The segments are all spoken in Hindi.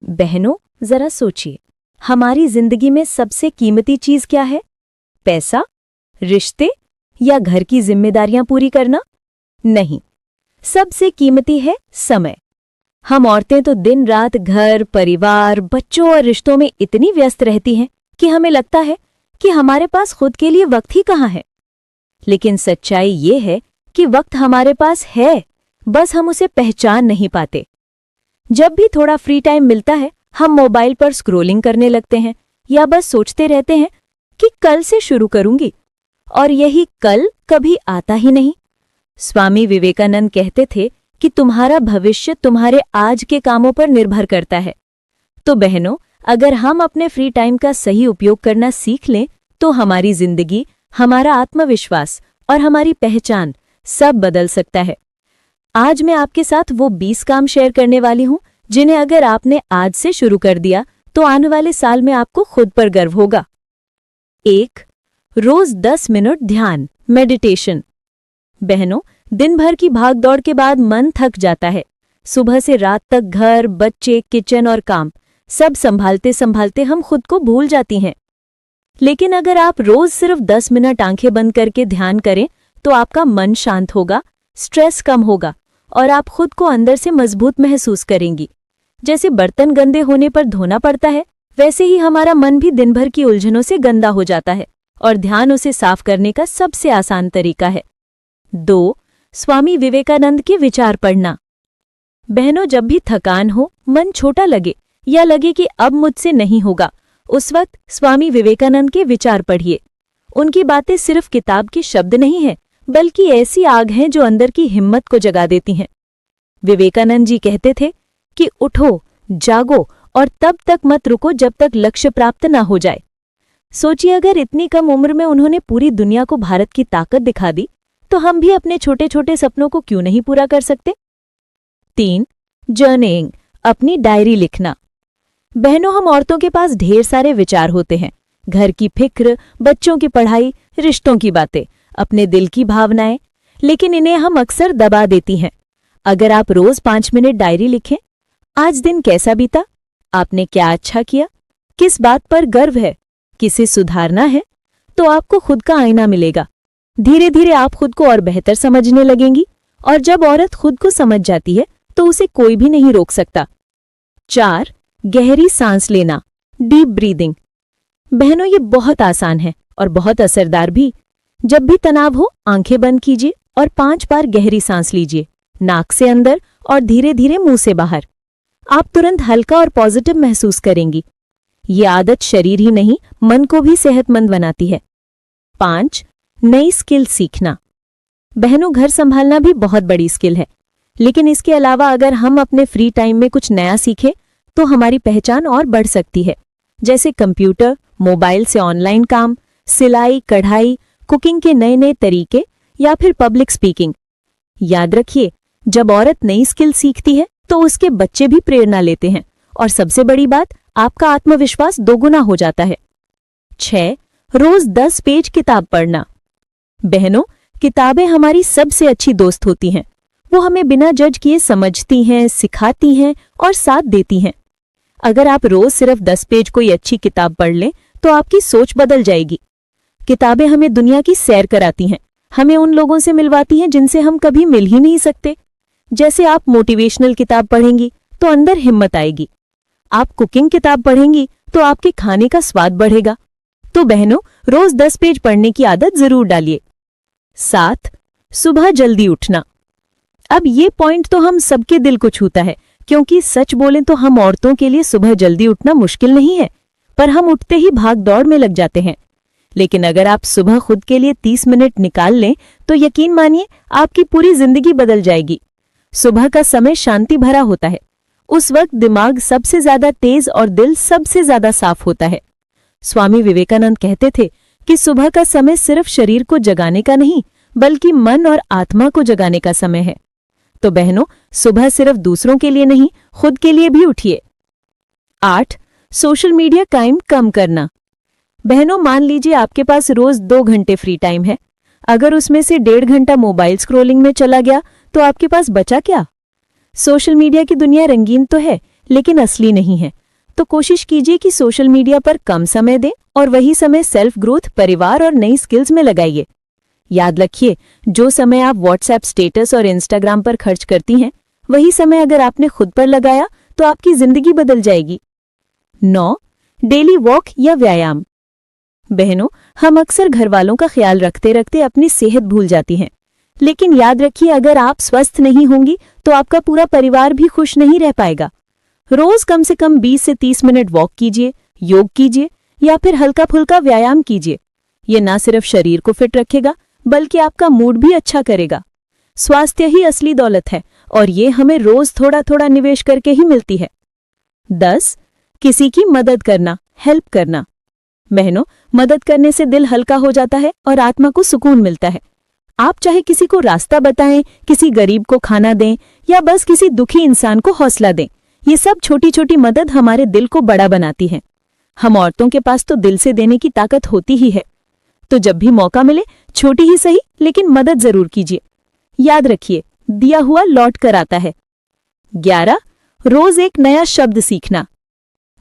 बहनों, जरा सोचिए, हमारी जिंदगी में सबसे कीमती चीज क्या है? पैसा, रिश्ते या घर की जिम्मेदारियां पूरी करना? नहीं, सबसे कीमती है समय। हम औरतें तो दिन रात घर, परिवार, बच्चों और रिश्तों में इतनी व्यस्त रहती हैं कि हमें लगता है कि हमारे पास खुद के लिए वक्त ही कहाँ है। लेकिन सच्चाई ये है कि वक्त हमारे पास है, बस हम उसे पहचान नहीं पाते। जब भी थोड़ा फ्री टाइम मिलता है, हम मोबाइल पर स्क्रोलिंग करने लगते हैं या बस सोचते रहते हैं कि कल से शुरू करूंगी, और यही कल कभी आता ही नहीं। स्वामी विवेकानंद कहते थे कि तुम्हारा भविष्य तुम्हारे आज के कामों पर निर्भर करता है। तो बहनों, अगर हम अपने फ्री टाइम का सही उपयोग करना सीख लें तो हमारी जिंदगी, हमारा आत्मविश्वास और हमारी पहचान सब बदल सकता है। आज मैं आपके साथ वो 20 काम शेयर करने वाली हूं जिन्हें अगर आपने आज से शुरू कर दिया तो आने वाले साल में आपको खुद पर गर्व होगा। 1. रोज 10 मिनट ध्यान, मेडिटेशन। बहनों, दिन भर की भागदौड़ के बाद मन थक जाता है। सुबह से रात तक घर, बच्चे, किचन और काम सब संभालते संभालते हम खुद को भूल जाती हैं। लेकिन अगर आप रोज सिर्फ 10 मिनट आंखें बंद करके ध्यान करें तो आपका मन शांत होगा, स्ट्रेस कम होगा और आप खुद को अंदर से मजबूत महसूस करेंगी। जैसे बर्तन गंदे होने पर धोना पड़ता है, वैसे ही हमारा मन भी दिन भर की उलझनों से गंदा हो जाता है और ध्यान उसे साफ करने का सबसे आसान तरीका है। 2. स्वामी विवेकानंद के विचार पढ़ना। बहनों, जब भी थकान हो, मन छोटा लगे या लगे कि अब मुझसे नहीं होगा, उस वक्त स्वामी विवेकानंद के विचार पढ़िए। उनकी बातें सिर्फ किताब के शब्द नहीं हैं, बल्कि ऐसी आग हैं जो अंदर की हिम्मत को जगा देती हैं। विवेकानंद जी कहते थे कि उठो, जागो और तब तक मत रुको जब तक लक्ष्य प्राप्त ना हो जाए। सोचिए, अगर इतनी कम उम्र में उन्होंने पूरी दुनिया को भारत की ताकत दिखा दी, तो हम भी अपने छोटे छोटे सपनों को क्यों नहीं पूरा कर सकते? 3. जर्नलिंग, अपनी डायरी लिखना। बहनों, हम औरतों के पास ढेर सारे विचार होते हैं। घर की फिक्र, बच्चों की पढ़ाई, रिश्तों की बातें, अपने दिल की भावनाएं, लेकिन इन्हें हम अक्सर दबा देती हैं। अगर आप रोज 5 मिनट डायरी लिखें, आज दिन कैसा बीता, आपने क्या अच्छा किया, किस बात पर गर्व है, किसे सुधारना है, तो आपको खुद का आईना मिलेगा। धीरे धीरे आप खुद को और बेहतर समझने लगेंगी, और जब औरत खुद को समझ जाती है तो उसे कोई भी नहीं रोक सकता। 4. गहरी सांस लेना, डीप ब्रीदिंग। बहनों, ये बहुत आसान है और बहुत असरदार भी। जब भी तनाव हो, आंखें बंद कीजिए और 5 बार गहरी सांस लीजिए, नाक से अंदर और धीरे धीरे मुंह से बाहर। आप तुरंत हल्का और पॉजिटिव महसूस करेंगी। ये आदत शरीर ही नहीं, मन को भी सेहतमंद बनाती है। 5. नई स्किल सीखना। बहनों, घर संभालना भी बहुत बड़ी स्किल है, लेकिन इसके अलावा अगर हम अपने फ्री टाइम में कुछ नया सीखें तो हमारी पहचान और बढ़ सकती है। जैसे कंप्यूटर, मोबाइल से ऑनलाइन काम, सिलाई, कढ़ाई, कुकिंग के नए नए तरीके या फिर पब्लिक स्पीकिंग। याद रखिए, जब औरत नई स्किल सीखती है तो उसके बच्चे भी प्रेरणा लेते हैं और सबसे बड़ी बात, आपका आत्मविश्वास दोगुना हो जाता है। 6. रोज 10 पेज किताब पढ़ना। बहनों, किताबें हमारी सबसे अच्छी दोस्त होती हैं। वो हमें बिना जज किए समझती हैं, सिखाती हैं और साथ देती हैं। अगर आप रोज सिर्फ 10 पेज कोई अच्छी किताब पढ़ लें तो आपकी सोच बदल जाएगी। किताबें हमें दुनिया की सैर कराती हैं, हमें उन लोगों से मिलवाती हैं जिनसे हम कभी मिल ही नहीं सकते। जैसे आप मोटिवेशनल किताब पढ़ेंगी तो अंदर हिम्मत आएगी, आप कुकिंग किताब पढ़ेंगी तो आपके खाने का स्वाद बढ़ेगा। तो बहनों, रोज 10 पेज पढ़ने की आदत जरूर डालिए। 7. सुबह जल्दी उठना। अब ये पॉइंट तो हम सबके दिल को छूता है, क्योंकि सच बोलें तो हम औरतों के लिए सुबह जल्दी उठना मुश्किल नहीं है, पर हम उठते ही भाग दौड़ में लग जाते हैं। लेकिन अगर आप सुबह खुद के लिए 30 मिनट निकाल लें तो यकीन मानिए आपकी पूरी जिंदगी बदल जाएगी। सुबह का समय शांति भरा होता है। उस वक्त दिमाग सबसे ज्यादा तेज और दिल सबसे ज्यादा साफ होता है। स्वामी विवेकानंद कहते थे कि सुबह का समय सिर्फ शरीर को जगाने का नहीं, बल्कि मन और आत्मा को जगाने का समय है। तो बहनों, सुबह सिर्फ दूसरों के लिए नहीं, खुद के लिए भी उठिए। 8. सोशल मीडिया टाइम कम करना। बहनों, मान लीजिए आपके पास रोज 2 घंटे फ्री टाइम है। अगर उसमें से 1.5 घंटा मोबाइल स्क्रोलिंग में चला गया तो आपके पास बचा क्या? सोशल मीडिया की दुनिया रंगीन तो है, लेकिन असली नहीं है। तो कोशिश कीजिए कि सोशल मीडिया पर कम समय दें और वही समय सेल्फ ग्रोथ, परिवार और नई स्किल्स में लगाइए। याद रखिए, जो समय आप व्हाट्सएप स्टेटस और इंस्टाग्राम पर खर्च करती हैं, वही समय अगर आपने खुद पर लगाया तो आपकी जिंदगी बदल जाएगी। 9. डेली वॉक या व्यायाम। बहनों, हम अक्सर घरवालों का ख्याल रखते रखते अपनी सेहत भूल जाती हैं। लेकिन याद रखिए, अगर आप स्वस्थ नहीं होंगी तो आपका पूरा परिवार भी खुश नहीं रह पाएगा। रोज कम से कम 20 से 30 मिनट वॉक कीजिए, योग कीजिए या फिर हल्का फुल्का व्यायाम कीजिए। ये ना सिर्फ शरीर को फिट रखेगा बल्कि आपका मूड भी अच्छा करेगा। स्वास्थ्य ही असली दौलत है और ये हमें रोज थोड़ा थोड़ा निवेश करके ही मिलती है। 10. किसी की मदद करना, हेल्प करना। बहनों, मदद करने से दिल हल्का हो जाता है और आत्मा को सुकून मिलता है। आप चाहे किसी को रास्ता बताएं, किसी गरीब को खाना दें या बस किसी दुखी इंसान को हौसला दें, ये सब छोटी छोटी मदद हमारे दिल को बड़ा बनाती है। हम औरतों के पास तो दिल से देने की ताकत होती ही है। तो जब भी मौका मिले, छोटी ही सही लेकिन मदद जरूर कीजिए। याद रखिए, दिया हुआ लौट कर आता है। 11. रोज एक नया शब्द सीखना।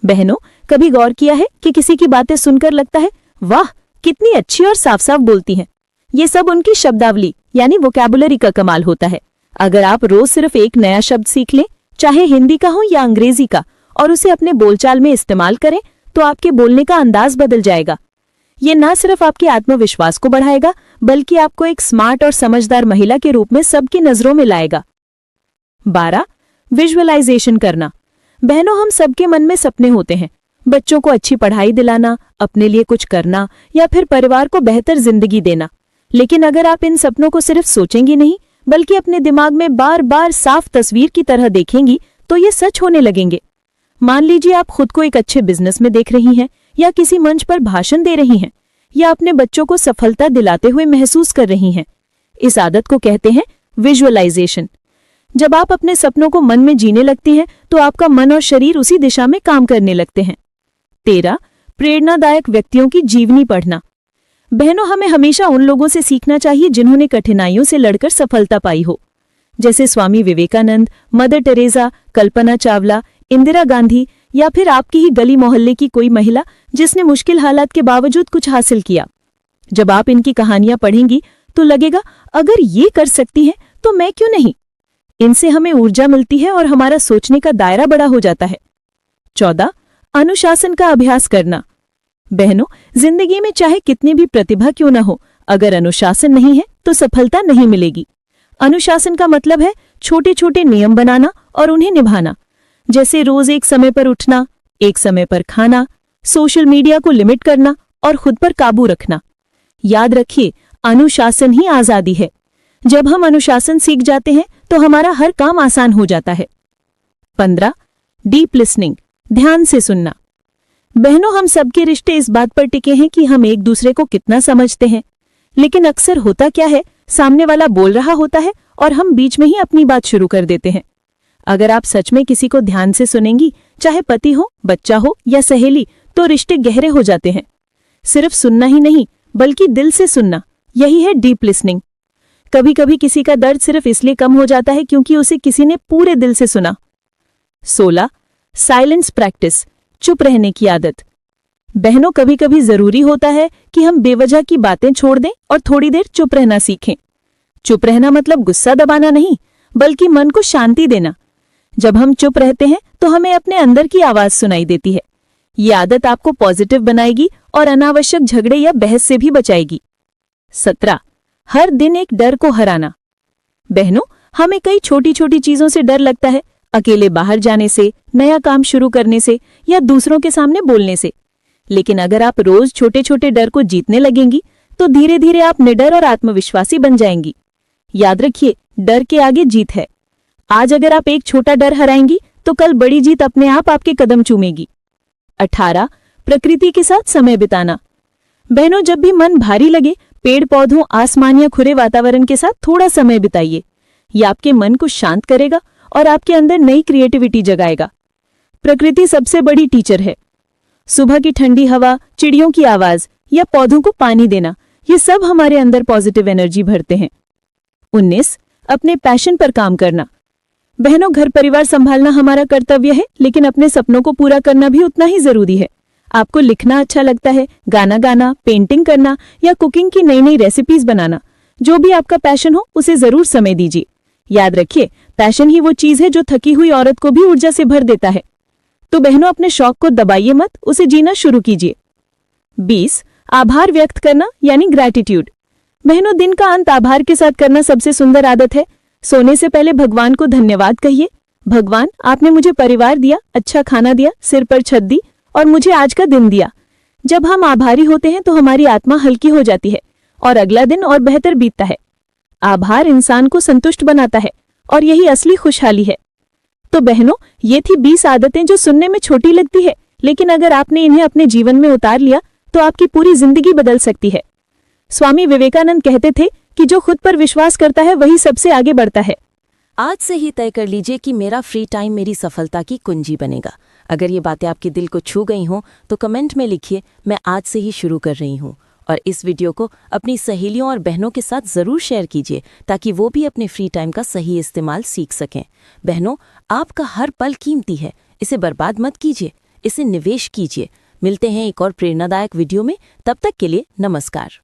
बहनों, कभी गौर किया है कि किसी की बातें सुनकर लगता है, वाह कितनी अच्छी और साफ साफ बोलती हैं। ये सब उनकी शब्दावली यानी वोकैबुलरी का कमाल होता है। अगर आप रोज सिर्फ एक नया शब्द सीख लें, चाहे हिंदी का हो या अंग्रेजी का, और उसे अपने बोलचाल में इस्तेमाल करें, तो आपके बोलने का अंदाज बदल जाएगा। ये ना सिर्फ आपके आत्मविश्वास को बढ़ाएगा बल्कि आपको एक स्मार्ट और समझदार महिला के रूप में सबकी नजरों में लाएगा। 12. विजुअलाइजेशन करना। बहनों, हम सबके मन में सपने होते हैं। बच्चों को अच्छी पढ़ाई दिलाना, अपने लिए कुछ करना या फिर परिवार को बेहतर जिंदगी देना। लेकिन अगर आप इन सपनों को सिर्फ सोचेंगी नहीं बल्कि अपने दिमाग में बार बार साफ तस्वीर की तरह देखेंगी तो ये सच होने लगेंगे। मान लीजिए आप खुद को एक अच्छे बिजनेस में देख रही हैं या किसी मंच पर भाषण दे रही हैं या अपने बच्चों को सफलता दिलाते हुए महसूस कर रही हैं। इस आदत को कहते हैं विजुअलाइजेशन। जब आप अपने सपनों को मन में जीने लगती हैं तो आपका मन और शरीर उसी दिशा में काम करने लगते हैं। 13. प्रेरणादायक व्यक्तियों की जीवनी पढ़ना। बहनों, हमें हमेशा उन लोगों से सीखना चाहिए जिन्होंने कठिनाइयों से लड़कर सफलता पाई हो, जैसे स्वामी विवेकानंद, मदर टेरेसा, कल्पना चावला, इंदिरा गांधी या फिर आपकी ही गली मोहल्ले की कोई महिला जिसने मुश्किल हालात के बावजूद कुछ हासिल किया। जब आप इनकी कहानियां पढ़ेंगी तो लगेगा, अगर ये कर सकती हैं तो मैं क्यों नहीं। इनसे हमें ऊर्जा मिलती है और हमारा सोचने का दायरा बड़ा हो जाता है। 14. अनुशासन का अभ्यास करना। बहनों, जिंदगी में चाहे कितनी भी प्रतिभा क्यों न हो, अगर अनुशासन नहीं है तो सफलता नहीं मिलेगी। अनुशासन का मतलब है छोटे छोटे नियम बनाना और उन्हें निभाना, जैसे रोज एक समय पर उठना, एक समय पर खाना, सोशल मीडिया को लिमिट करना और खुद पर काबू रखना। याद रखिए, अनुशासन ही आजादी है। जब हम अनुशासन सीख जाते हैं तो हमारा हर काम आसान हो जाता है। 15. डीप लिसनिंग, ध्यान से सुनना। बहनों, हम सबके रिश्ते इस बात पर टिके हैं कि हम एक दूसरे को कितना समझते हैं, लेकिन अक्सर होता क्या है, सामने वाला बोल रहा होता है और हम बीच में ही अपनी बात शुरू कर देते हैं। अगर आप सच में किसी को ध्यान से सुनेंगी, चाहे पति हो, बच्चा हो या सहेली, तो रिश्ते गहरे हो जाते हैं। सिर्फ सुनना ही नहीं बल्कि दिल से सुनना, यही है डीप लिसनिंग। कभी कभी किसी का दर्द सिर्फ इसलिए कम हो जाता है क्योंकि उसे किसी ने पूरे दिल से सुना। 16. साइलेंस प्रैक्टिस, चुप रहने की आदत। बहनों, कभी कभी जरूरी होता है कि हम बेवजह की बातें छोड़ दें और थोड़ी देर चुप रहना सीखें। चुप रहना मतलब गुस्सा दबाना नहीं, बल्कि मन को शांति देना। जब हम चुप रहते हैं तो हमें अपने अंदर की आवाज सुनाई देती है। ये आदत आपको पॉजिटिव बनाएगी और अनावश्यक झगड़े या बहस से भी बचाएगी। 17. हर दिन एक डर को हराना। बहनों, हमें कई छोटी छोटी चीजों से डर लगता है, अकेले बाहर जाने से, नया काम शुरू करने से या दूसरों के सामने बोलने से। लेकिन अगर आप रोज छोटे छोटे डर को जीतने लगेंगी तो धीरे धीरे आप निडर और आत्मविश्वासी बन जाएंगी। याद रखिए, डर के आगे जीत है। आज अगर आप एक छोटा डर हराएंगी तो कल बड़ी जीत अपने आप आपके कदम चूमेगी। 18. प्रकृति के साथ समय बिताना। बहनों, जब भी मन भारी लगे, पेड़ पौधों, आसमान या खुले वातावरण के साथ थोड़ा समय बिताइए। ये आपके मन को शांत करेगा और आपके अंदर नई क्रिएटिविटी जगाएगा। प्रकृति सबसे बड़ी टीचर है। सुबह की ठंडी हवा, चिड़ियों की आवाज या पौधों को पानी देना, ये सब हमारे अंदर पॉजिटिव एनर्जी भरते हैं। 19. अपने पैशन पर काम करना। बहनों, घर परिवार संभालना हमारा कर्तव्य है, लेकिन अपने सपनों को पूरा करना भी उतना ही जरूरी है। आपको लिखना अच्छा लगता है, गाना गाना, पेंटिंग करना या कुकिंग की नई नई रेसिपीज बनाना, जो भी आपका पैशन हो उसे जरूर समय दीजिए। याद रखिए, पैशन ही वो चीज है जो थकी हुई औरत को भी ऊर्जा से भर देता है। तो बहनों, अपने शौक को दबाइए मत, उसे जीना शुरू कीजिए। 20. आभार व्यक्त करना यानी ग्रैटिट्यूड। बहनों, दिन का अंत आभार के साथ करना सबसे सुंदर आदत है। सोने से पहले भगवान को धन्यवाद कहिए। भगवान, आपने मुझे परिवार दिया, अच्छा खाना दिया, सिर पर छत दी और मुझे आज का दिन दिया। जब हम आभारी होते हैं तो हमारी आत्मा हल्की हो जाती है और अगला दिन और बेहतर बीतता है। आभार इंसान को संतुष्ट बनाता है और यही असली खुशहाली है। तो बहनों, ये थी 20 आदतें जो सुनने में छोटी लगती है, लेकिन अगर आपने इन्हें अपने जीवन में उतार लिया तो आपकी पूरी जिंदगी बदल सकती है। स्वामी विवेकानंद कहते थे कि जो खुद पर विश्वास करता है वही सबसे आगे बढ़ता है। आज से ही तय कर लीजिए कि मेरा फ्री टाइम मेरी सफलता की कुंजी बनेगा। अगर ये बातें आपके दिल को छू गई हों तो कमेंट में लिखिए, मैं आज से ही शुरू कर रही हूँ। और इस वीडियो को अपनी सहेलियों और बहनों के साथ ज़रूर शेयर कीजिए ताकि वो भी अपने फ्री टाइम का सही इस्तेमाल सीख सकें। बहनों, आपका हर पल कीमती है, इसे बर्बाद मत कीजिए, इसे निवेश कीजिए। मिलते हैं एक और प्रेरणादायक वीडियो में, तब तक के लिए नमस्कार।